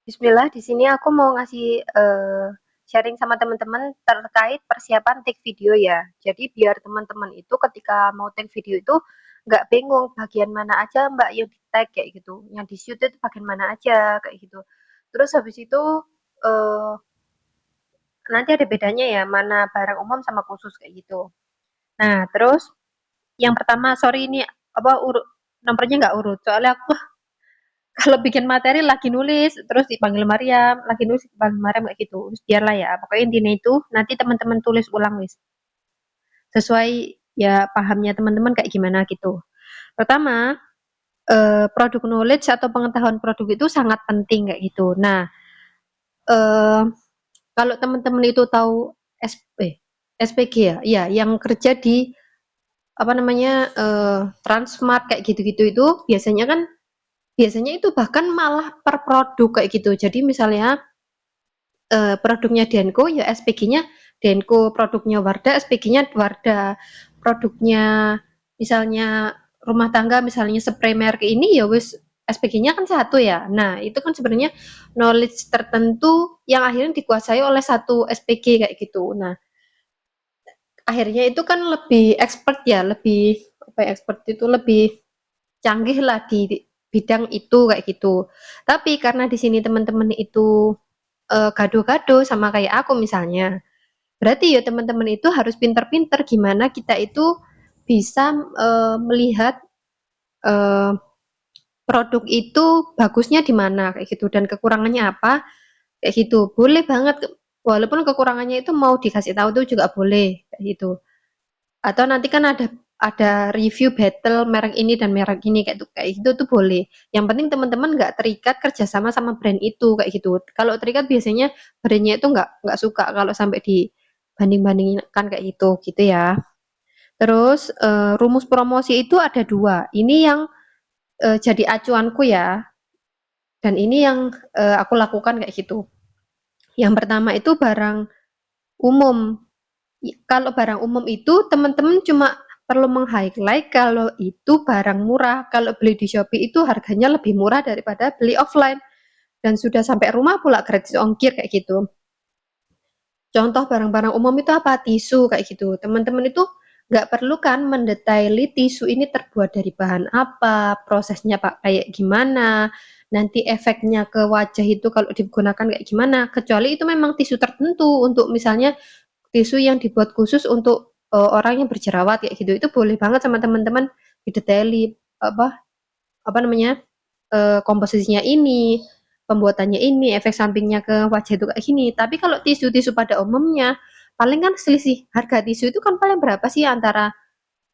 Bismillah, di sini aku mau ngasih sharing sama teman-teman terkait persiapan take video ya. Jadi biar teman-teman itu ketika mau take video itu nggak bingung bagian mana aja Mbak yang di tag kayak gitu, yang di shoot itu bagian mana aja kayak gitu. Terus habis itu eh, nanti ada bedanya ya mana barang umum sama khusus kayak gitu. Nah terus yang pertama sorry ini apa urut nomornya nggak urut soalnya aku kalau bikin materi lagi nulis terus dipanggil Mariam, lagi nulis dipanggil Mariam kayak gitu. Terus biarlah ya, pokoknya intinya itu nanti teman-teman tulis ulang wis. Sesuai ya pahamnya teman-teman kayak gimana gitu. Pertama, produk knowledge atau pengetahuan produk itu sangat penting kayak gitu. Nah, eh, kalau teman-teman itu tahu SPG ya, ya yang kerja di apa namanya Transmart kayak gitu-gitu itu biasanya itu bahkan malah per produk kayak gitu. Jadi misalnya produknya Denko ya SPG-nya Denko, produknya Wardah SPG-nya Wardah, produknya misalnya rumah tangga misalnya spray merek ini ya wis SPG-nya kan satu ya. Nah, itu kan sebenarnya knowledge tertentu yang akhirnya dikuasai oleh satu SPG kayak gitu. Nah, akhirnya itu kan lebih expert ya, lebih apa ya, expert itu lebih canggih lah di bidang itu kayak gitu. Tapi karena di sini teman-teman itu gado-gado sama kayak aku misalnya. Berarti ya teman-teman itu harus pinter-pinter gimana kita itu bisa melihat eh, produk itu bagusnya di mana kayak gitu dan kekurangannya apa kayak gitu. Boleh banget walaupun kekurangannya itu mau dikasih tahu tuh juga boleh kayak gitu. Atau nanti kan ada review battle merek ini dan merek ini kayak gitu tuh boleh. Yang penting teman-teman nggak terikat kerjasama sama brand itu kayak gitu. Kalau terikat biasanya brandnya itu nggak suka kalau sampai dibanding-bandingkan kayak gitu ya. Terus rumus promosi itu ada dua. Ini yang jadi acuanku ya. Dan ini yang aku lakukan kayak gitu. Yang pertama itu barang umum. Kalau barang umum itu teman-teman cuma perlu meng-highlight kalau itu barang murah. Kalau beli di Shopee itu harganya lebih murah daripada beli offline dan sudah sampai rumah pula gratis ongkir kayak gitu. Contoh barang-barang umum itu apa? Tisu kayak gitu. Teman-teman itu nggak perlu kan mendetaili tisu ini terbuat dari bahan apa, prosesnya Pak kayak gimana, nanti efeknya ke wajah itu kalau digunakan kayak gimana. Kecuali itu memang tisu tertentu untuk misalnya tisu yang dibuat khusus untuk orang yang berjerawat kayak gitu. Itu boleh banget sama teman-teman didetaili apa apa namanya komposisinya ini, pembuatannya ini, efek sampingnya ke wajah itu kayak gini. Tapi kalau tisu-tisu pada umumnya, paling kan selisih harga tisu itu kan paling berapa sih antara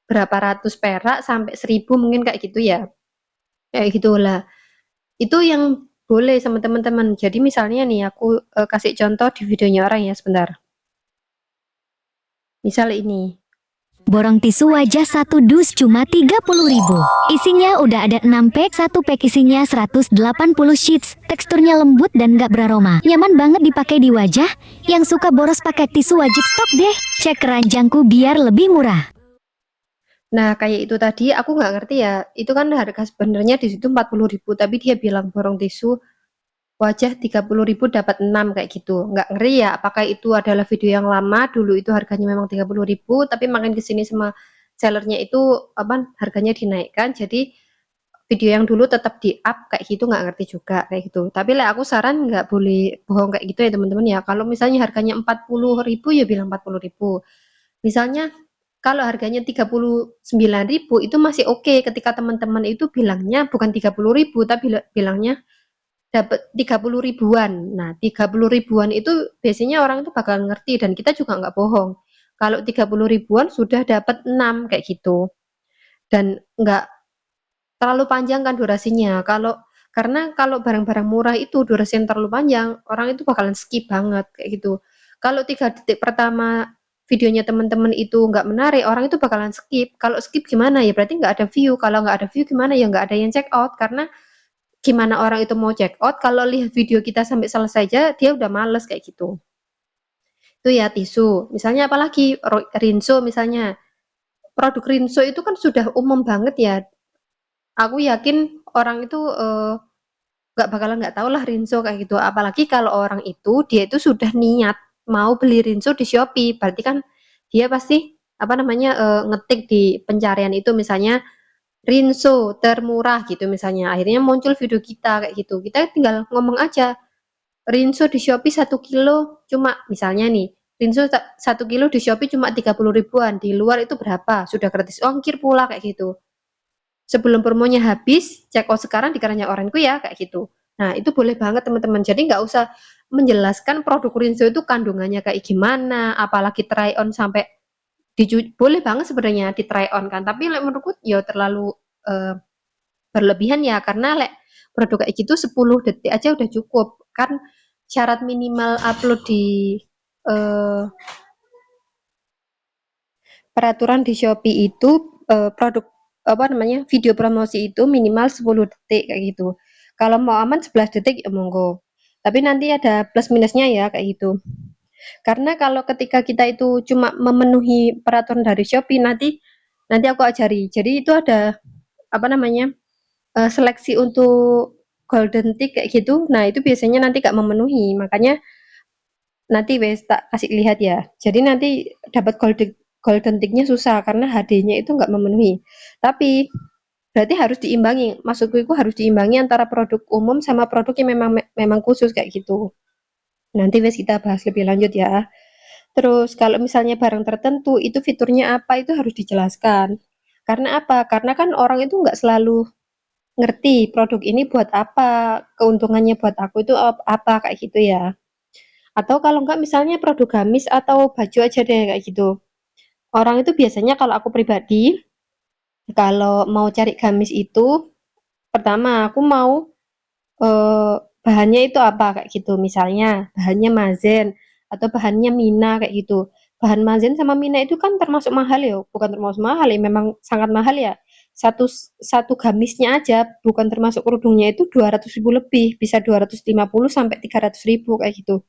berapa ratus perak sampai 1.000 mungkin kayak gitu ya. Kayak gitulah. Itu yang boleh sama teman-teman. Jadi misalnya nih aku kasih contoh di videonya orang ya sebentar. Misal ini. Borong tisu wajah 1 dus cuma 30.000. Isinya udah ada 6 pack, 1 pack isinya 180 sheets. Teksturnya lembut dan gak beraroma. Nyaman banget dipakai di wajah. Yang suka boros pakai tisu wajib stok deh. Cek keranjangku biar lebih murah. Nah, kayak itu tadi aku nggak ngerti ya. Itu kan harga sebenarnya di situ 40.000, tapi dia bilang borong tisu wajah 30.000 dapat 6 kayak gitu. Nggak ngeri ya, apakah itu adalah video yang lama, dulu itu harganya memang 30.000, tapi makin kesini sama sellernya itu apa harganya dinaikkan, jadi video yang dulu tetap di up kayak gitu nggak ngerti juga kayak gitu. Tapi lah aku saran nggak boleh bohong kayak gitu ya teman-teman ya. Kalau misalnya harganya 40.000 ya bilang 40.000. Misalnya kalau harganya 39.000 itu masih oke ketika teman-teman itu bilangnya bukan 30.000 tapi bilangnya dapat 30 ribuan. Nah, 30 ribuan itu biasanya orang itu bakal ngerti dan kita juga nggak bohong. Kalau 30 ribuan sudah dapat 6 kayak gitu. Dan nggak terlalu panjang kan durasinya. Karena kalau barang-barang murah itu durasi yang terlalu panjang, orang itu bakalan skip banget kayak gitu. Kalau 3 detik pertama videonya teman-teman itu nggak menarik, orang itu bakalan skip. Kalau skip gimana ya? Berarti nggak ada view. Kalau nggak ada view gimana ya? Nggak ada yang check out karena gimana orang itu mau check out kalau lihat video kita sampai selesai aja dia udah males kayak gitu. Itu ya tisu. Misalnya apalagi Rinso misalnya. Produk Rinso itu kan sudah umum banget ya. Aku yakin orang itu nggak tahu lah Rinso kayak gitu. Apalagi kalau orang itu dia itu sudah niat mau beli Rinso di Shopee, berarti kan dia pasti apa namanya ngetik di pencarian itu misalnya Rinso termurah gitu misalnya. Akhirnya muncul video kita kayak gitu. Kita tinggal ngomong aja Rinso di Shopee 1 kilo cuma misalnya nih Rinso 1 kilo di Shopee cuma 30 ribuan, di luar itu berapa? Sudah gratis ongkir pula kayak gitu. Sebelum promonya habis, check out sekarang di keranjang orangku ya, kayak gitu. Nah, itu boleh banget teman-teman. Jadi nggak usah menjelaskan produk Rinso itu kandungannya kayak gimana, apalagi try on sampai boleh banget sebenarnya di try on kan. Tapi menurutku ya terlalu berlebihan ya, karena produk kayak gitu 10 detik aja udah cukup. Kan syarat minimal upload di eh, peraturan di Shopee itu produk apa namanya video promosi itu minimal 10 detik kayak gitu. Kalau mau aman 11 detik ya monggo. Tapi nanti ada plus minusnya ya kayak gitu. Karena kalau ketika kita itu cuma memenuhi peraturan dari Shopee nanti nanti aku ajari. Jadi itu ada apa namanya seleksi untuk golden tick kayak gitu. Nah itu biasanya nanti gak memenuhi. Makanya nanti wes tak kasih lihat ya. Jadi nanti dapat golden ticknya susah karena HD-nya itu nggak memenuhi. Tapi berarti harus diimbangi. Maksudku itu harus diimbangi antara produk umum sama produk yang memang khusus kayak gitu. Nanti wes kita bahas lebih lanjut ya. Terus kalau misalnya barang tertentu itu fiturnya apa itu harus dijelaskan. Karena apa? Karena kan orang itu nggak selalu ngerti produk ini buat apa, keuntungannya buat aku itu apa kayak gitu ya. Atau kalau enggak misalnya produk gamis atau baju aja deh kayak gitu. Orang itu biasanya kalau aku pribadi, kalau mau cari gamis itu, pertama aku mau bahannya itu apa kayak gitu. Misalnya bahannya mazen atau bahannya mina kayak gitu. Bahan mazen sama mina itu kan termasuk mahal ya, bukan termasuk mahal ya, memang sangat mahal ya. Satu satu gamisnya aja bukan termasuk kerudungnya itu 200 ribu lebih, bisa 250 sampai 300 ribu kayak gitu.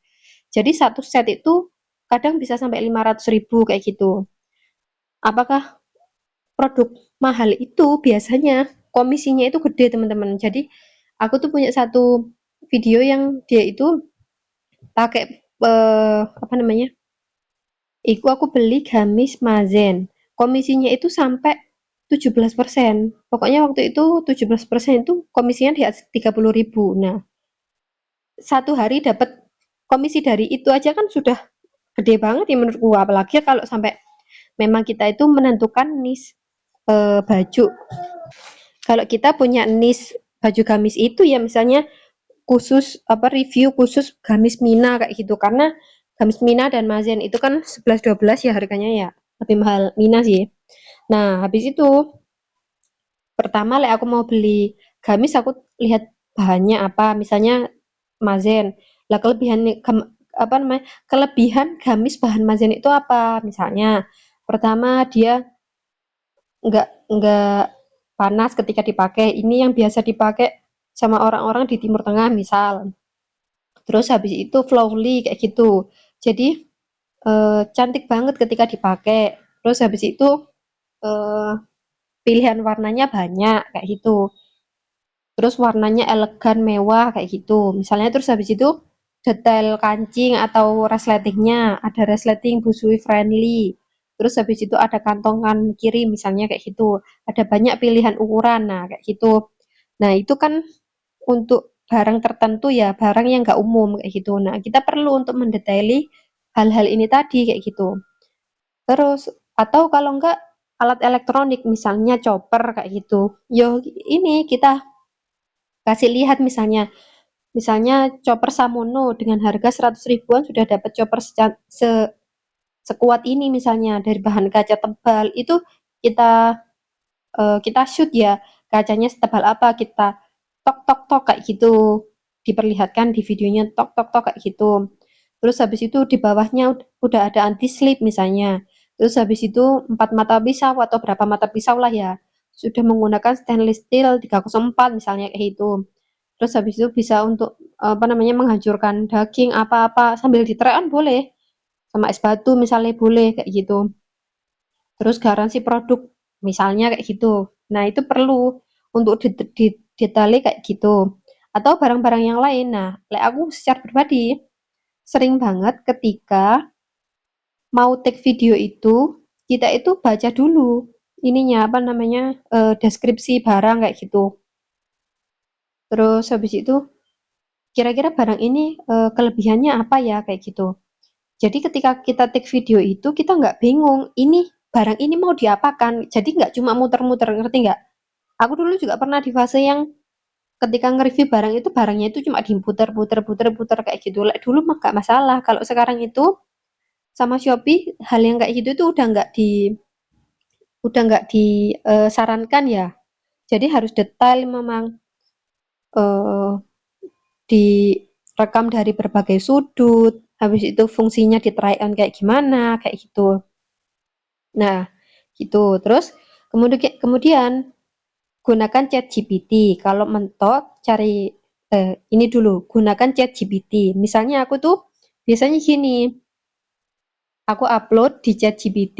Jadi satu set itu kadang bisa sampai 500 ribu kayak gitu. Apakah produk mahal itu biasanya komisinya itu gede teman-teman. Jadi aku tuh punya satu video yang dia itu pakai apa namanya? Iku aku beli gamis Mazen. Komisinya itu sampai 17%. Pokoknya waktu itu 17% itu komisinya di atas 30 ribu. Nah, satu hari dapat komisi dari itu aja kan sudah gede banget ya menurutku. Apalagi kalau sampai memang kita itu menentukan niche baju. Kalau kita punya niche baju gamis itu ya misalnya khusus apa review khusus gamis Mina kayak gitu karena gamis Mina dan Mazen itu kan 11-12 ya harganya ya lebih mahal Mina sih. Nah habis itu pertama aku mau beli gamis aku lihat bahannya apa misalnya Mazen lah apa namanya kelebihan gamis bahan Mazen itu apa misalnya pertama dia nggak panas ketika dipakai. Ini yang biasa dipakai sama orang-orang di Timur Tengah misal. Terus habis itu flowly kayak gitu. Jadi cantik banget ketika dipakai. Terus habis itu eh, pilihan warnanya banyak kayak gitu. Terus warnanya elegan, mewah kayak gitu. Misalnya terus habis itu detail kancing atau resletingnya, ada resleting busui friendly. Terus habis itu ada kantongan kiri misalnya kayak gitu. Ada banyak pilihan ukuran, nah kayak gitu. Nah itu kan untuk barang tertentu ya, barang yang nggak umum kayak gitu. Nah kita perlu untuk mendetaili hal-hal ini tadi kayak gitu. Terus atau kalau enggak alat elektronik misalnya chopper kayak gitu. Yo ini kita kasih lihat misalnya chopper Samono dengan harga 100 ribuan sudah dapat chopper sekuat ini misalnya dari bahan kaca tebal itu kita kita shoot ya kacanya setebal apa kita tok tok tok kayak gitu diperlihatkan di videonya tok tok tok kayak gitu terus habis itu di bawahnya udah ada anti slip misalnya terus habis itu 4 mata pisau atau berapa mata pisau lah ya sudah menggunakan stainless steel 304 misalnya kayak gitu terus habis itu bisa untuk apa namanya menghancurkan daging apa-apa sambil diterekan boleh sama es batu misalnya boleh kayak gitu terus garansi produk misalnya kayak gitu nah itu perlu untuk detailnya kayak gitu atau barang-barang yang lain. Nah, aku secara pribadi sering banget ketika mau take video itu, kita itu baca dulu ininya apa namanya, deskripsi barang kayak gitu. Terus habis itu kira-kira barang ini kelebihannya apa ya kayak gitu. Jadi ketika kita take video itu kita nggak bingung ini barang ini mau diapakan. Jadi nggak cuma muter-muter, ngerti nggak? Aku dulu juga pernah di fase yang ketika nge-review barang itu barangnya itu cuma diputer-puter kayak gitu. Dulu mah nggak masalah. Kalau sekarang itu sama Shopee hal yang kayak gitu itu udah nggak disarankan ya. Jadi harus detail memang eh, direkam dari berbagai sudut, habis itu fungsinya di try on kayak gimana, kayak gitu. Nah, gitu. Terus kemudian gunakan ChatGPT. Kalau mentok cari ini dulu, gunakan ChatGPT. Misalnya aku tuh biasanya gini, aku upload di ChatGPT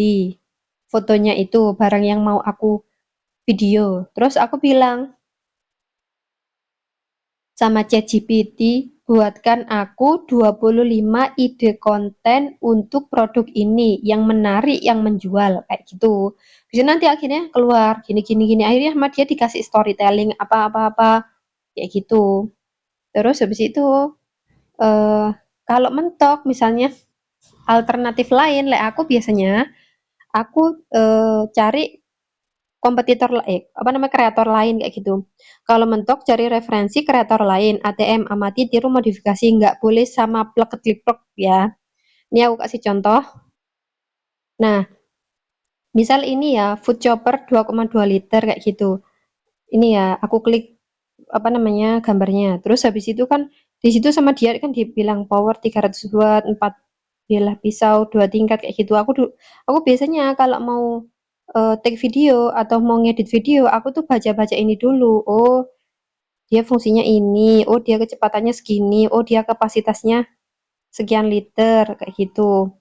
fotonya itu barang yang mau aku video. Terus aku bilang sama ChatGPT, buatkan aku 25 ide konten untuk produk ini yang menarik, yang menjual kayak gitu. Bisa nanti akhirnya keluar gini gini gini akhirnya sama dia dikasih storytelling apa-apa kayak gitu. Terus habis itu eh kalau mentok misalnya alternatif lain, aku biasanya aku cari kompetitor apa namanya kreator lain kayak gitu. Kalau mentok cari referensi kreator lain, ATM amati tiru modifikasi nggak boleh sama plek ketiplek ya. Ini aku kasih contoh. Nah, misal ini ya food chopper 2,2 liter kayak gitu. Ini ya aku klik apa namanya gambarnya. Terus habis itu kan di situ sama dia kan dibilang power 300 watt, 4 bilah pisau 2 tingkat kayak gitu. Aku biasanya kalau mau take video atau mau ngedit video, aku tuh baca-baca ini dulu. Oh, dia fungsinya ini. Oh, dia kecepatannya segini. Oh, dia kapasitasnya sekian liter kayak gitu.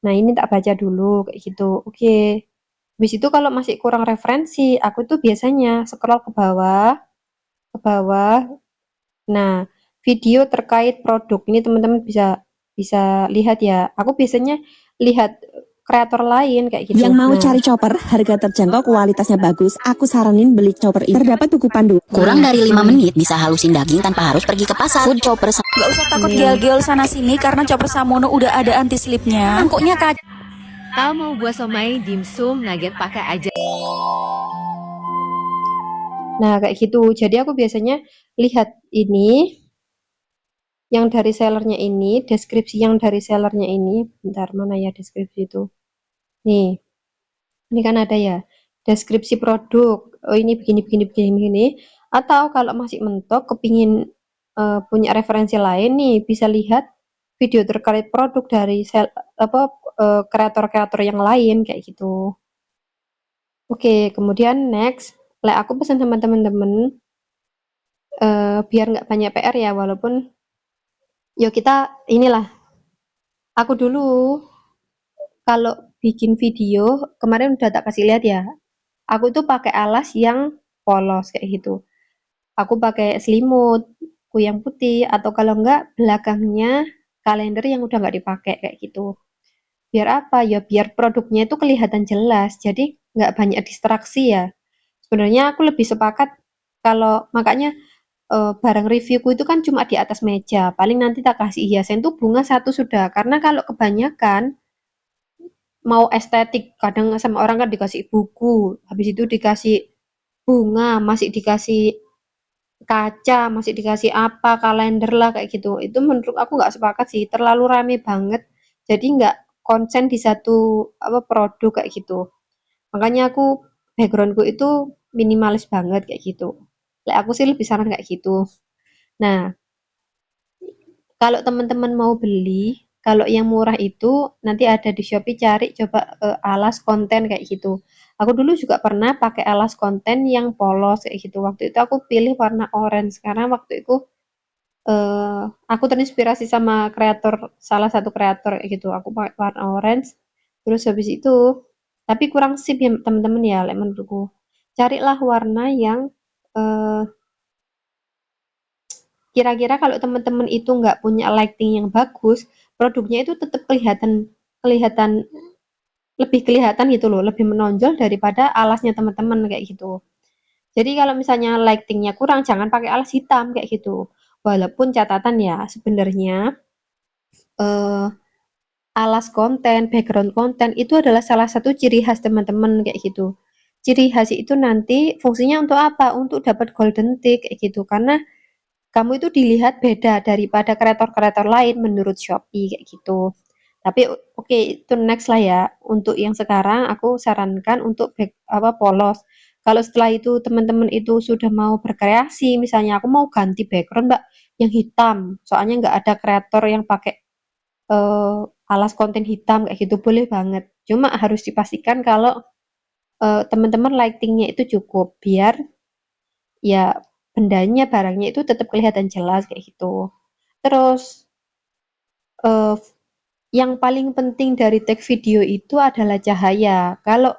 Nah, ini tak baca dulu kayak gitu. Oke. Habis itu kalau masih kurang referensi, aku tuh biasanya scroll ke bawah, ke bawah. Nah, video terkait produk ini teman-teman bisa bisa lihat ya. Aku biasanya lihat kreator lain kayak gitu. Yang mau Nah, cari chopper, harga terjangkau, kualitasnya bagus, aku saranin beli chopper ini. Terdapat buku pandu. Kurang dari 5 menit bisa halusin daging tanpa harus pergi ke pasar. Food chopper Gak usah takut gel-gel sana sini karena chopper Samono udah ada anti slipnya. Mangkuknya kaca. Kalau mau buat somai, dimsum, nugget pakai aja. nah kayak gitu. Jadi aku biasanya lihat ini yang dari sellernya ini, deskripsi yang dari sellernya ini. Bentar, mana ya deskripsi itu? Nih, ini kan ada ya. Deskripsi produk. Oh, ini begini begini begini begini. Atau kalau masih mentok kepingin punya referensi lain nih, bisa lihat video terkait produk dari kreator-kreator yang lain kayak gitu. Oke, kemudian next, aku pesan sama teman-teman biar nggak banyak PR ya, walaupun yuk kita inilah. Aku dulu kalau bikin video kemarin udah tak kasih lihat ya. Aku tuh pakai alas yang polos kayak gitu. Aku pakai selimut, yang putih atau kalau enggak belakangnya kalender yang udah nggak dipakai kayak gitu. Biar apa ya? Biar produknya itu kelihatan jelas. Jadi nggak banyak distraksi ya. Sebenarnya aku lebih sepakat kalau makanya barang reviewku itu kan cuma di atas meja. Paling nanti tak kasih hiasan tuh bunga satu sudah. Karena kalau kebanyakan mau estetik, kadang sama orang kan dikasih buku, habis itu dikasih bunga, masih dikasih kaca, masih dikasih apa, kalender lah kayak gitu. Itu menurut aku nggak sepakat sih, terlalu rame banget. Jadi nggak konsen di satu apa produk kayak gitu. Makanya aku backgroundku itu minimalis banget kayak gitu. Aku sih lebih saran kayak gitu. Nah, kalau teman-teman mau beli, kalau yang murah itu nanti ada di Shopee cari coba alas konten kayak gitu. Aku dulu juga pernah pakai alas konten yang polos kayak gitu. Waktu itu aku pilih warna orange karena waktu itu aku terinspirasi sama salah satu kreator kayak gitu. Aku pakai warna orange. Terus habis itu, tapi kurang sip ya teman-teman ya, menurutku. Carilah warna yang kira-kira kalau teman-teman itu nggak punya lighting yang bagus, produknya itu tetap kelihatan kelihatan lebih kelihatan gitu loh, lebih menonjol daripada alasnya teman-teman kayak gitu. Jadi kalau misalnya lightingnya kurang, jangan pakai alas hitam kayak gitu. Walaupun catatan ya, sebenarnya eh, alas konten, background konten itu adalah salah satu ciri khas teman-teman kayak gitu. Ciri khas itu nanti fungsinya untuk apa? Untuk dapat golden tick kayak gitu. Karena kamu itu dilihat beda daripada kreator-kreator lain menurut Shopee kayak gitu. Tapi oke, itu next lah ya. Untuk yang sekarang aku sarankan untuk polos. Kalau setelah itu teman-teman itu sudah mau berkreasi, misalnya aku mau ganti background Mbak yang hitam, soalnya nggak ada kreator yang pakai alas konten hitam kayak gitu, boleh banget. Cuma harus dipastikan kalau teman-teman lightingnya itu cukup biar ya bendanya, barangnya itu tetap kelihatan jelas kayak gitu. Terus eh, yang paling penting dari tag video itu adalah cahaya. Kalau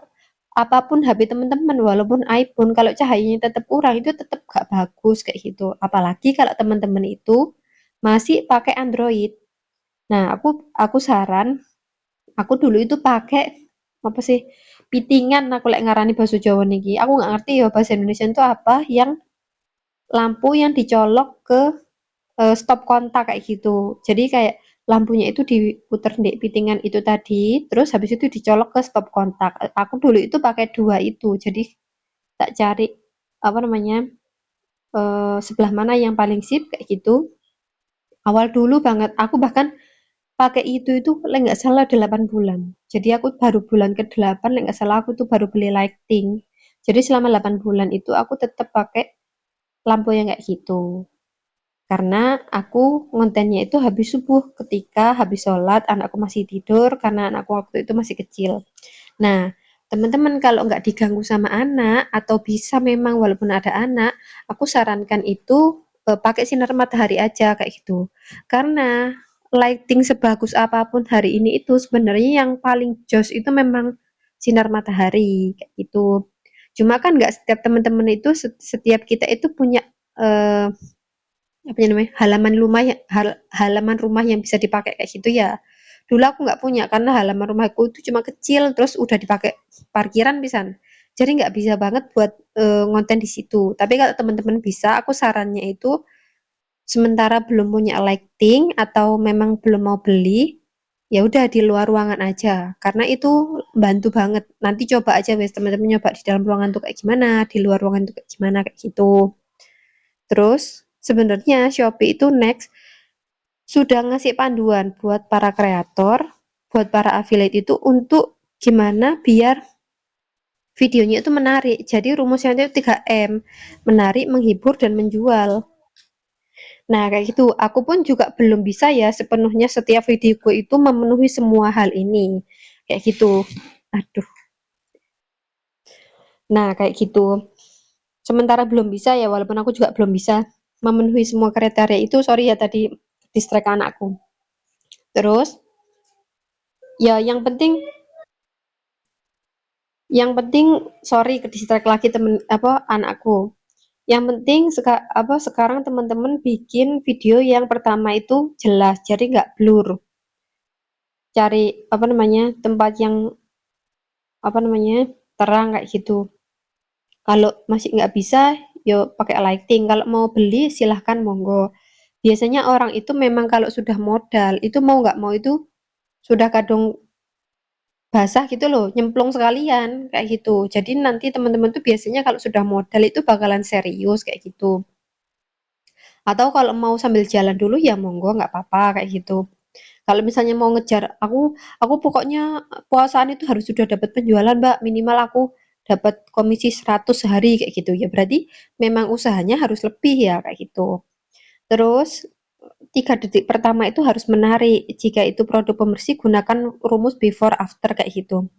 apapun HP teman-teman, walaupun iPhone, kalau cahayanya tetap kurang itu tetap gak bagus kayak gitu. Apalagi kalau teman-teman itu masih pakai Android. Nah, aku saran, aku dulu itu pakai apa sih? Pitingan aku lek ngarani bahasa Jawa niki. Aku nggak ngerti ya bahasa Indonesia itu apa yang lampu yang dicolok ke stop kontak kayak gitu. Jadi kayak lampunya itu diputer di pitingan itu tadi, terus habis itu dicolok ke stop kontak. Aku dulu itu pakai dua itu. Jadi tak cari apa namanya sebelah mana yang paling sip kayak gitu. Awal dulu banget, aku bahkan pakai itu lek nggak salah 8 bulan. Jadi aku baru bulan ke-8 lek nggak salah aku tuh baru beli lighting. Jadi selama 8 bulan itu aku tetap pakai lampu yang kayak gitu. Karena aku ngontennya itu habis subuh ketika habis sholat anakku masih tidur karena anakku waktu itu masih kecil. Nah, teman-teman kalau nggak diganggu sama anak atau bisa memang walaupun ada anak, aku sarankan itu pakai sinar matahari aja kayak gitu. Karena lighting sebagus apapun hari ini itu sebenarnya yang paling jos itu memang sinar matahari kayak gitu. Cuma kan nggak setiap teman-teman itu setiap kita itu punya eh, apa namanya halaman rumah yang bisa dipakai kayak gitu ya. Dulu aku nggak punya karena halaman rumahku itu cuma kecil terus udah dipakai parkiran pisan. Jadi nggak bisa banget buat ngonten di situ. Tapi kalau teman-teman bisa, aku sarannya itu sementara belum punya lighting atau memang belum mau beli, ya udah di luar ruangan aja. Karena itu bantu banget. Nanti coba aja wes teman-teman nyoba di dalam ruangan tuh kayak gimana, di luar ruangan tuh kayak gimana kayak gitu. Terus sebenarnya Shopee itu next sudah ngasih panduan buat para kreator, buat para affiliate itu untuk gimana biar videonya itu menarik. Jadi rumusnya itu 3M, menarik, menghibur, dan menjual. Nah, kayak gitu. Aku pun juga belum bisa ya sepenuhnya setiap videoku itu memenuhi semua hal ini. Kayak gitu. Aduh. Nah, kayak gitu. Sementara belum bisa ya, walaupun aku juga belum bisa memenuhi semua kriteria itu. Sorry ya tadi distract anakku. Terus, ya yang penting sorry ke distract lagi temen apa anakku. Yang penting sekarang teman-teman bikin video yang pertama itu jelas, jadi nggak blur. Cari apa namanya tempat yang apa namanya terang kayak gitu. Kalau masih nggak bisa, yo pakai lighting. Kalau mau beli silahkan monggo. Biasanya orang itu memang kalau sudah modal itu mau nggak mau itu sudah kadung basah gitu loh, nyemplung sekalian kayak gitu. Jadi nanti teman-teman tuh biasanya kalau sudah modal itu bakalan serius kayak gitu. Atau kalau mau sambil jalan dulu ya monggo nggak apa-apa kayak gitu. Kalau misalnya mau ngejar aku pokoknya puasaan itu harus sudah dapat penjualan, Mbak. Minimal aku dapat komisi 100 sehari kayak gitu. Ya berarti memang usahanya harus lebih ya kayak gitu. Terus 3 detik pertama itu harus menarik. Jika itu produk pembersih gunakan rumus before after kayak gitu.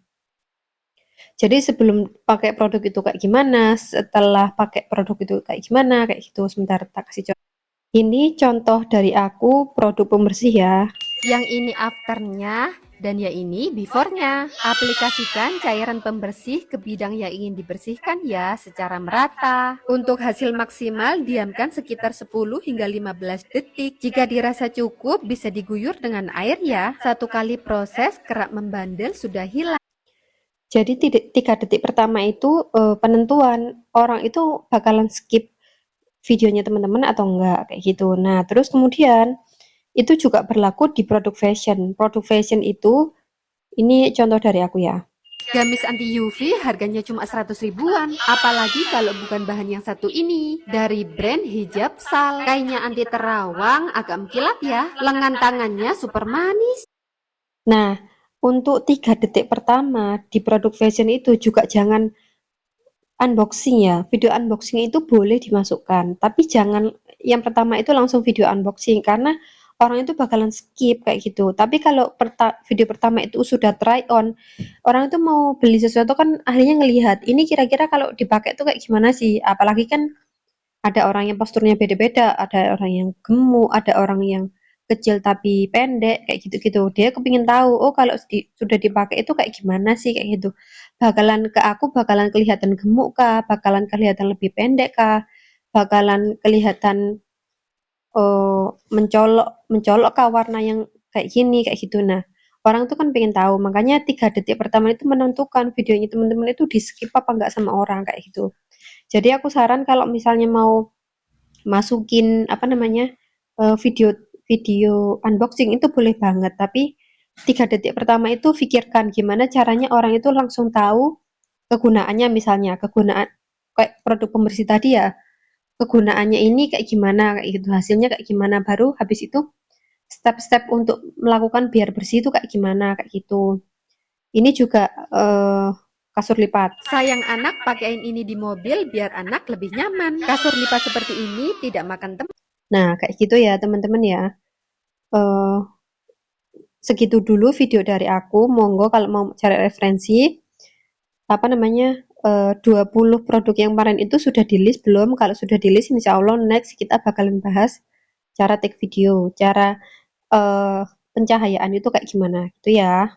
Jadi sebelum pakai produk itu kayak gimana, setelah pakai produk itu kayak gimana, kayak gitu. Sebentar tak kasih contoh. Ini contoh dari aku produk pembersih ya. Yang ini afternya Dan ya ini before-nya. Aplikasikan cairan pembersih ke bidang yang ingin dibersihkan ya secara merata. Untuk hasil maksimal diamkan sekitar 10 hingga 15 detik. Jika dirasa cukup bisa diguyur dengan air ya. Satu kali proses kerak membandel sudah hilang. Jadi 3 detik pertama itu penentuan orang itu bakalan skip videonya teman-teman atau enggak kayak gitu. Nah, terus kemudian itu juga berlaku di produk fashion. Produk fashion itu ini contoh dari aku ya. Gamis anti UV harganya cuma 100 ribuan. Apalagi kalau bukan bahan yang satu ini. Dari brand Hijab Sal. Kainnya anti terawang, agak mengkilap ya. Lengan tangannya super manis. Nah, untuk 3 detik pertama di produk fashion itu juga jangan unboxing ya. Video unboxing itu boleh dimasukkan, tapi jangan yang pertama itu langsung video unboxing karena orang itu bakalan skip kayak gitu. Tapi kalau video pertama itu sudah try on, orang itu mau beli sesuatu kan akhirnya ngelihat, ini kira-kira kalau dipakai tuh kayak gimana sih? Apalagi kan ada orang yang posturnya beda-beda, ada orang yang gemuk, ada orang yang kecil tapi pendek, kayak gitu-gitu. Dia kepingin tahu, oh kalau sudah dipakai itu kayak gimana sih, kayak gitu. Bakalan kelihatan gemuk kah, bakalan kelihatan lebih pendek kah, bakalan kelihatan mencolok kah warna yang kayak gini, kayak gitu. Nah, orang tuh kan pengen tahu, makanya 3 detik pertama itu menentukan videonya teman-teman itu di skip apa enggak sama orang, kayak gitu. Jadi aku saran kalau misalnya mau masukin apa namanya video video unboxing itu boleh banget, tapi 3 detik pertama itu pikirkan gimana caranya orang itu langsung tahu kegunaannya, misalnya kegunaan kayak produk pembersih tadi ya, kegunaannya ini kayak gimana, kayak gitu, hasilnya kayak gimana, baru habis itu step-step untuk melakukan biar bersih itu kayak gimana, kayak gitu. Ini juga kasur lipat. Sayang anak, pakaiin ini di mobil biar anak lebih nyaman. Kasur lipat seperti ini tidak makan tempat. Nah, kayak gitu ya teman-teman ya. Segitu dulu video dari aku. Monggo kalau mau cari referensi, apa namanya, 20 produk yang kemarin itu sudah di list belum? Kalau sudah di list, insya Allah next kita bakalan bahas cara take video, cara pencahayaan itu kayak gimana, gitu ya.